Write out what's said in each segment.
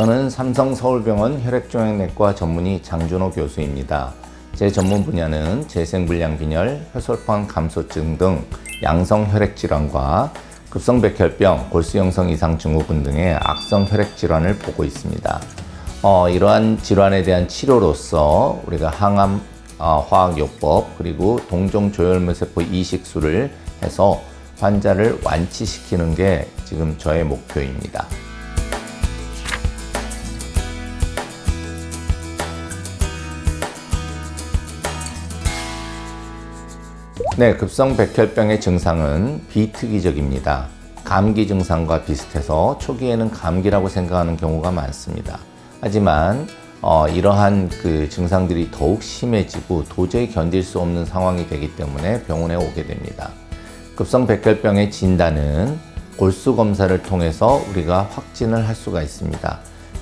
저는 삼성서울병원 혈액종양내과 전문의 장준호 교수입니다. 제 전문 분야는 재생불량빈혈, 혈소판 감소증 등 양성 혈액질환과 급성백혈병, 골수형성 이상 증후군 등의 악성 혈액질환을 보고 있습니다. 이러한 질환에 대한 치료로서 우리가 항암 화학요법 그리고 동종조혈모세포 이식술을 해서 환자를 완치시키는 게 지금 저의 목표입니다. 네, 급성백혈병의 증상은 비특이적입니다. 감기 증상과 비슷해서 초기에는 감기라고 생각하는 경우가 많습니다. 하지만 이러한 증상들이 더욱 심해지고 도저히 견딜 수 없는 상황이 되기 때문에 병원에 오게 됩니다. 급성백혈병의 진단은 골수검사를 통해서 우리가 확진을 할 수가 있습니다.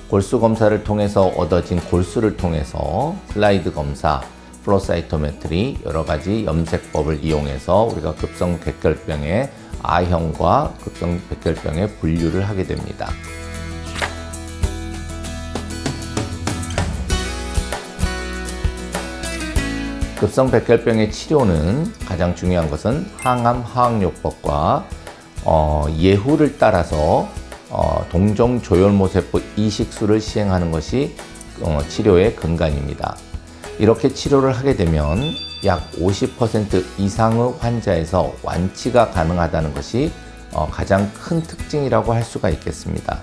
골수검사를 통해서 얻어진 골수를 통해서 슬라이드 검사, 플로사이토메트리 여러 가지 염색법을 이용해서 우리가 급성백혈병의 A형과 급성백혈병의 분류를 하게 됩니다. 급성백혈병의 치료는 가장 중요한 것은 항암 화학요법과 예후를 따라서 동종조혈모세포 이식술을 시행하는 것이 치료의 근간입니다. 이렇게 치료를 하게 되면 약 50% 이상의 환자에서 완치가 가능하다는 것이 가장 큰 특징이라고 할 수가 있겠습니다.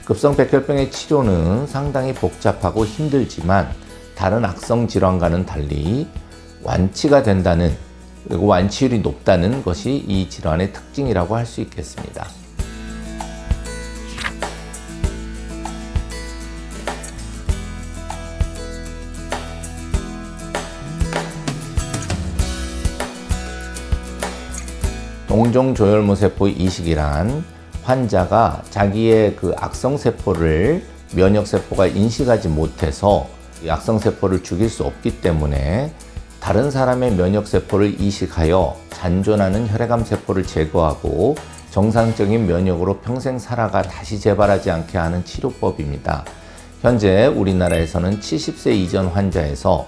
급성백혈병의 치료는 상당히 복잡하고 힘들지만 다른 악성 질환과는 달리 완치가 된다는 그리고 완치율이 높다는 것이 이 질환의 특징이라고 할 수 있겠습니다. 동종조혈모세포 이식이란 환자가 자기의 악성세포를 면역세포가 인식하지 못해서 이 악성세포를 죽일 수 없기 때문에 다른 사람의 면역세포를 이식하여 잔존하는 혈액암세포를 제거하고 정상적인 면역으로 평생 살아가 다시 재발하지 않게 하는 치료법입니다. 현재 우리나라에서는 70세 이전 환자에서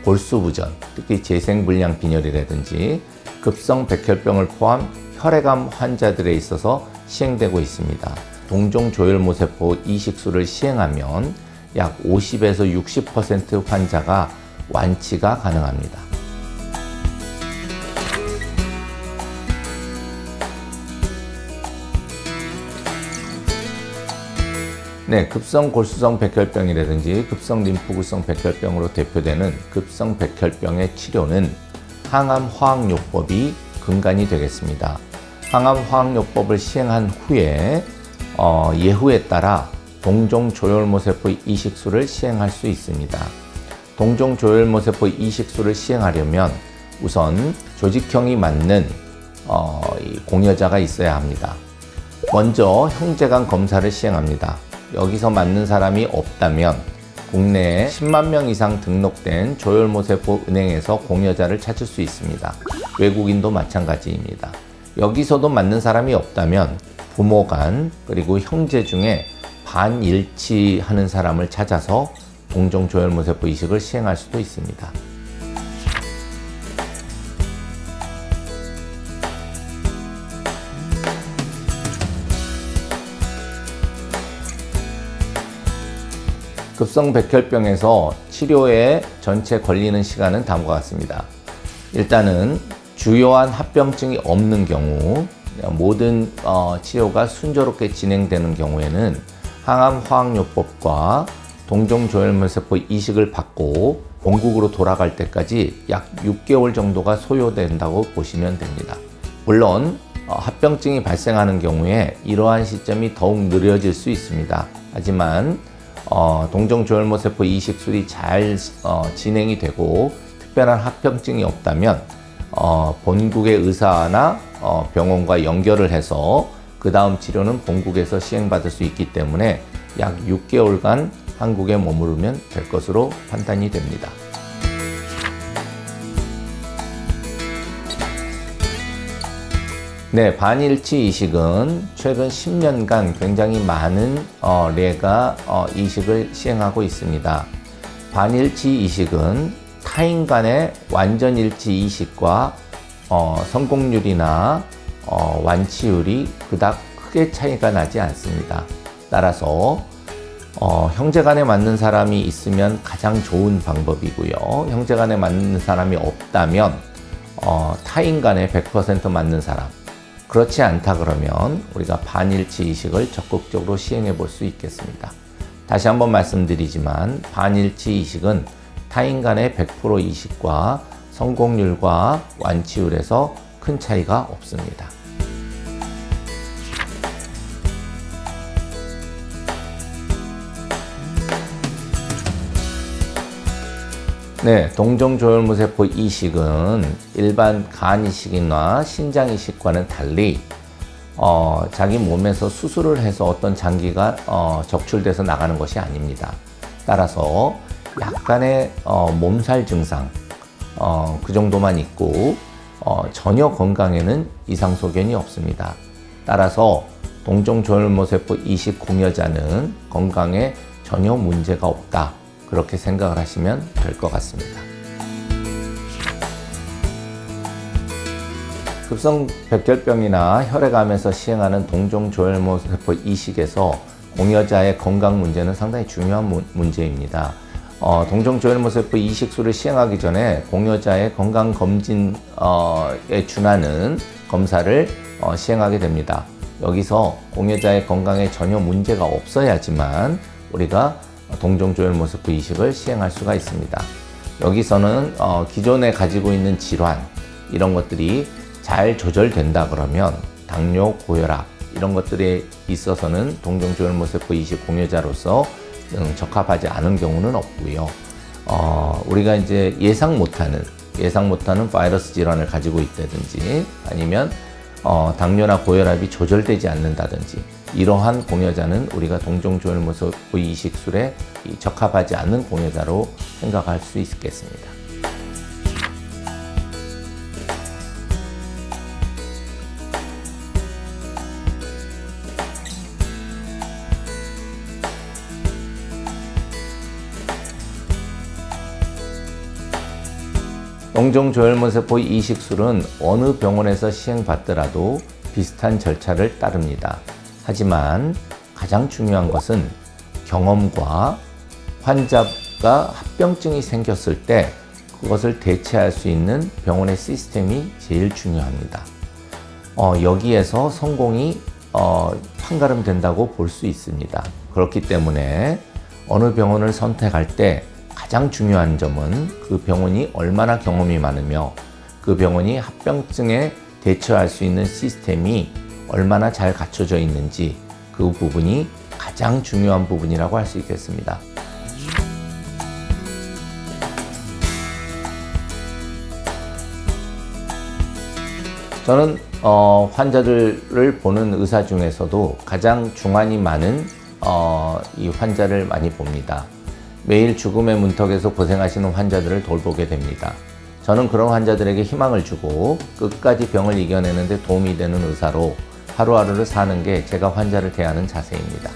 골수부전, 특히 재생불량빈혈이라든지 급성백혈병을 포함 혈액암 환자들에 있어서 시행되고 있습니다. 동종조혈모세포 이식술을 시행하면 약 50에서 60% 환자가 완치가 가능합니다. 네, 급성골수성 백혈병이라든지 급성림프구성 백혈병으로 대표되는 급성백혈병의 치료는 항암 화학요법이 근간이 되겠습니다. 항암 화학요법을 시행한 후에 예후에 따라 동종조혈모세포 이식술을 시행할 수 있습니다. 동종조혈모세포 이식술을 시행하려면 우선 조직형이 맞는 공여자가 있어야 합니다. 먼저 형제간 검사를 시행합니다. 여기서 맞는 사람이 없다면 국내에 10만 명 이상 등록된 조혈모세포 은행에서 공여자를 찾을 수 있습니다. 외국인도 마찬가지입니다. 여기서도 맞는 사람이 없다면 부모 간 그리고 형제 중에 반일치하는 사람을 찾아서 동종조혈모세포 이식을 시행할 수도 있습니다. 급성백혈병에서 치료에 전체 걸리는 시간은 다음과 같습니다. 일단은 주요한 합병증이 없는 경우 모든 치료가 순조롭게 진행되는 경우에는 항암 화학요법과 동종조혈모세포 이식을 받고 본국으로 돌아갈 때까지 약 6개월 정도가 소요된다고 보시면 됩니다. 물론 합병증이 발생하는 경우에 이러한 시점이 더욱 느려질 수 있습니다. 하지만 동종조혈모세포 이식술이 잘 진행이 되고 특별한 합병증이 없다면 본국의 의사나 병원과 연결을 해서 그 다음 치료는 본국에서 시행받을 수 있기 때문에 약 6개월간 한국에 머무르면 될 것으로 판단이 됩니다. 네, 반일치 이식은 최근 10년간 굉장히 많은 례가 이식을 시행하고 있습니다. 반일치 이식은 타인 간의 완전일치 이식과 성공률이나 완치율이 그닥 크게 차이가 나지 않습니다. 따라서 형제간에 맞는 사람이 있으면 가장 좋은 방법이고요. 형제간에 맞는 사람이 없다면 타인 간에 100% 맞는 사람, 그렇지 않다 그러면 우리가 반일치 이식을 적극적으로 시행해 볼 수 있겠습니다. 다시 한번 말씀드리지만 반일치 이식은 타인 간의 100% 이식과 성공률과 완치율에서 큰 차이가 없습니다. 네, 동종조혈모세포 이식은 일반 간 이식이나 신장 이식과는 달리 자기 몸에서 수술을 해서 어떤 장기가 적출돼서 나가는 것이 아닙니다. 따라서 약간의 몸살 증상 그 정도만 있고 전혀 건강에는 이상 소견이 없습니다. 따라서 동종조혈모세포 이식 공여자는 건강에 전혀 문제가 없다, 그렇게 생각을 하시면 될 것 같습니다. 급성백혈병이나 혈액암에서 시행하는 동종조혈모세포 이식에서 공여자의 건강 문제는 상당히 중요한 문제입니다. 동종조혈모세포 이식술을 시행하기 전에 공여자의 건강검진에 준하는 검사를 시행하게 됩니다. 여기서 공여자의 건강에 전혀 문제가 없어야지만 우리가 동종조혈모세포 이식을 시행할 수가 있습니다. 여기서는 기존에 가지고 있는 질환, 이런 것들이 잘 조절된다 그러면 당뇨, 고혈압 이런 것들에 있어서는 동종조혈모세포 이식 공여자로서 적합하지 않은 경우는 없고요. 우리가 이제 예상 못하는 바이러스 질환을 가지고 있다든지 아니면 당뇨나 고혈압이 조절되지 않는다든지 이러한 공여자는 우리가 동종조혈모세포 이식술에 적합하지 않은 공여자로 생각할 수 있겠습니다. 동종조혈모세포 이식술은 어느 병원에서 시행받더라도 비슷한 절차를 따릅니다. 하지만 가장 중요한 것은 경험과 환자가 합병증이 생겼을 때 그것을 대체할 수 있는 병원의 시스템이 제일 중요합니다. 여기에서 성공이 판가름된다고 볼 수 있습니다. 그렇기 때문에 어느 병원을 선택할 때 가장 중요한 점은 그 병원이 얼마나 경험이 많으며 그 병원이 합병증에 대처할 수 있는 시스템이 얼마나 잘 갖춰져 있는지, 그 부분이 가장 중요한 부분이라고 할 수 있겠습니다. 저는 환자들을 보는 의사 중에서도 가장 중환이 많은 이 환자를 많이 봅니다. 매일 죽음의 문턱에서 고생하시는 환자들을 돌보게 됩니다. 저는 그런 환자들에게 희망을 주고 끝까지 병을 이겨내는 데 도움이 되는 의사로 하루하루를 사는 게 제가 환자를 대하는 자세입니다.